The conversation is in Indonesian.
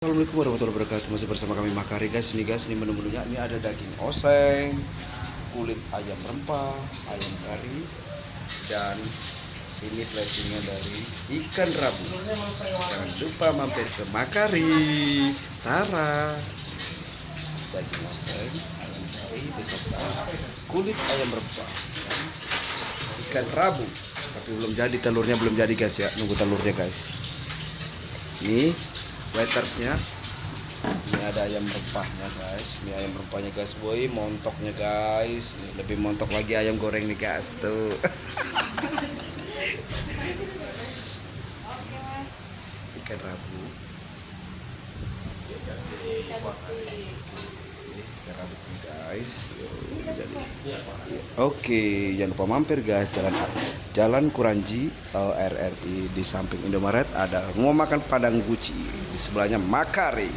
Assalamualaikum warahmatullahi wabarakatuh. Masih bersama kami Makari guys. Ini guys, ini menu-menunya. Ini ada daging oseng, kulit ayam rempah, ayam kari, dan ini platingnya dari ikan rabu. Jangan lupa mampir ke Makari. Tara. Daging oseng, ayam kari beserta kulit ayam rempah, dan ikan rabu. Tapi belum jadi, telurnya belum jadi guys ya. Nunggu telurnya guys. Ini waitersnya. Ini ada ayam rempahnya guys. Ini ayam rempahnya guys, boy. Montoknya guys. Ini lebih montok lagi ayam goreng nih guys tuh. Ikan rabu. Ikan rabu nih guys. Oke, jangan lupa mampir guys. Jalan Kuranji RRI, di samping Indomaret ada Rumah Makan Padang Guci, di sebelahnya Makari.